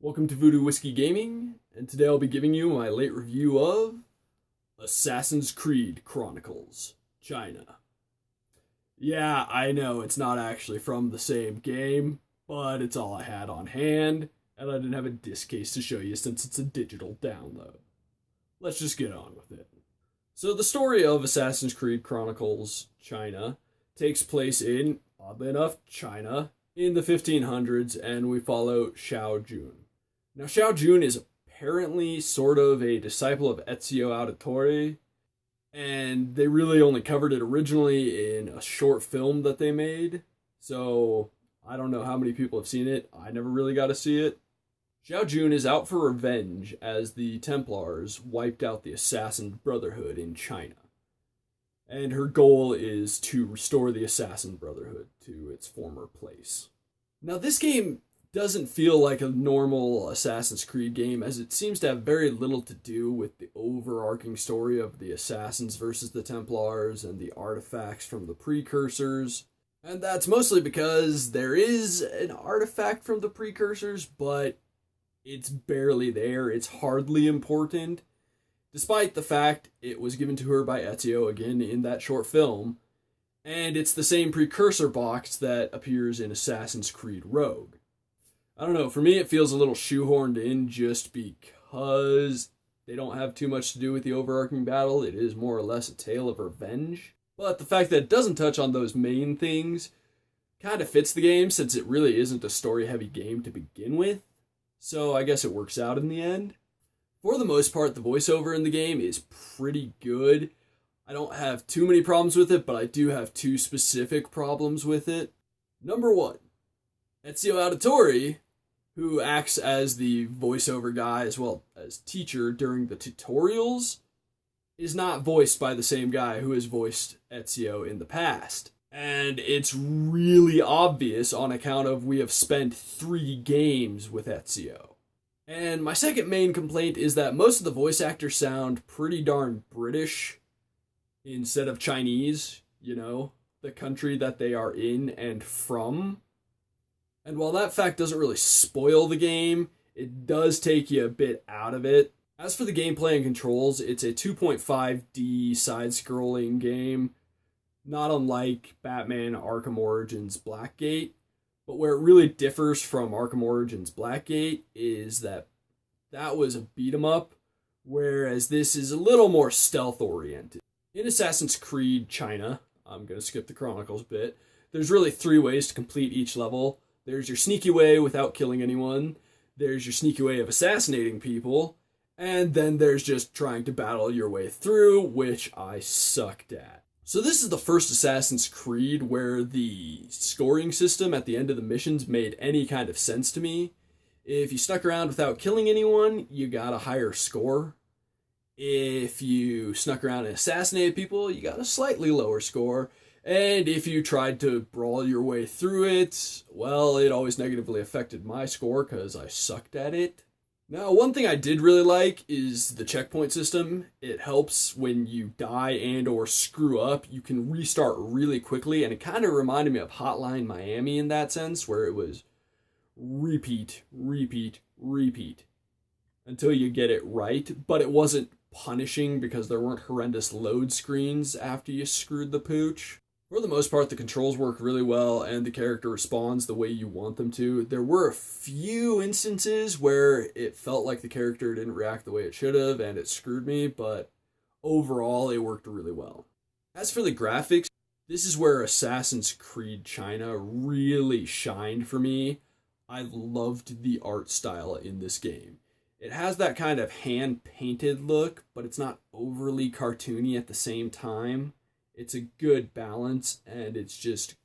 Welcome to Voodoo Whiskey Gaming, and today I'll be giving you my late review of Assassin's Creed Chronicles, China. Yeah, I know it's not actually from the same game, but it's all I had on hand, and I didn't have a disc case to show you since it's a digital download. Let's just get on with it. So the story of Assassin's Creed Chronicles, China, takes place in, oddly enough, China, in the 1500s, and we follow Xiao Jun. Now, Xiao Jun is apparently sort of a disciple of Ezio Auditore, and they really only covered it originally in a short film that they made, so I don't know how many people have seen it. I never really got to see it. Xiao Jun is out for revenge as the Templars wiped out the Assassin Brotherhood in China. And her goal is to restore the Assassin Brotherhood to its former place. Now, this game doesn't feel like a normal Assassin's Creed game, as it seems to have very little to do with the overarching story of the Assassins versus the Templars and the artifacts from the precursors. And that's mostly because there is an artifact from the precursors, but it's barely there. It's hardly important, despite the fact it was given to her by Ezio again in that short film, and it's the same precursor box that appears in Assassin's Creed Rogue. I don't know, for me it feels a little shoehorned in just because they don't have too much to do with the overarching battle. It is more or less a tale of revenge. But the fact that it doesn't touch on those main things kind of fits the game, since it really isn't a story-heavy game to begin with. So I guess it works out in the end. For the most part, the voiceover in the game is pretty good. I don't have too many problems with it, but I do have two specific problems with it. Number one, Ezio Auditore, who acts as the voiceover guy as well as teacher during the tutorials, is not voiced by the same guy who has voiced Ezio in the past. And it's really obvious on account of we have spent 3 games with Ezio. And my second main complaint is that most of the voice actors sound pretty darn British instead of Chinese, the country that they are in and from. And while that fact doesn't really spoil the game, it does take you a bit out of it. As for the gameplay and controls, it's a 2.5D side-scrolling game, not unlike Batman Arkham Origins Blackgate. But where it really differs from Arkham Origins Blackgate is that was a beat-em-up, whereas this is a little more stealth-oriented. In Assassin's Creed China, I'm going to skip the Chronicles bit, there's really 3 ways to complete each level. There's your sneaky way without killing anyone, there's your sneaky way of assassinating people, and then there's just trying to battle your way through, which I sucked at. So this is the first Assassin's Creed where the scoring system at the end of the missions made any kind of sense to me. If you stuck around without killing anyone, you got a higher score. If you snuck around and assassinated people, you got a slightly lower score. And if you tried to brawl your way through it, well, it always negatively affected my score because I sucked at it. Now, one thing I did really like is the checkpoint system. It helps when you die and or screw up. You can restart really quickly, and it kind of reminded me of Hotline Miami in that sense, where it was repeat, repeat, repeat until you get it right. But it wasn't punishing because there weren't horrendous load screens after you screwed the pooch. For the most part, the controls work really well, and the character responds the way you want them to. There were a few instances where it felt like the character didn't react the way it should have, and it screwed me, but overall, it worked really well. As for the graphics, this is where Assassin's Creed China really shined for me. I loved the art style in this game. It has that kind of hand-painted look, but it's not overly cartoony at the same time. It's a good balance, and it's just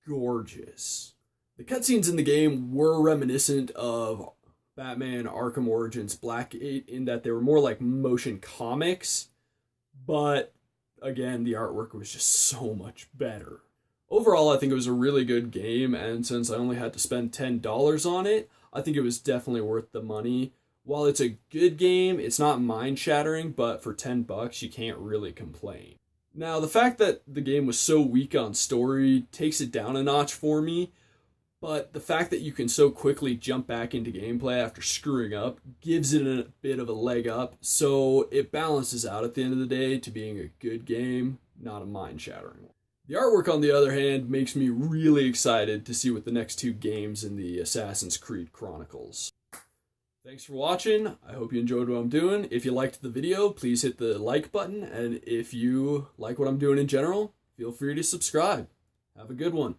gorgeous. The cutscenes in the game were reminiscent of Batman Arkham Origins Blackgate in that they were more like motion comics, but again, the artwork was just so much better. Overall, I think it was a really good game, and since I only had to spend $10 on it, I think it was definitely worth the money. While it's a good game, it's not mind-shattering, but for $10, you can't really complain. Now, the fact that the game was so weak on story takes it down a notch for me, But the fact that you can so quickly jump back into gameplay after screwing up gives it a bit of a leg up, so it balances out at the end of the day to being a good game, not a mind-shattering one. The artwork, on the other hand, makes me really excited to see what the next two games in the Assassin's Creed Chronicles. Thanks for watching. I hope you enjoyed what I'm doing. If you liked the video, please hit the like button, and if you like what I'm doing in general, feel free to subscribe. Have a good one.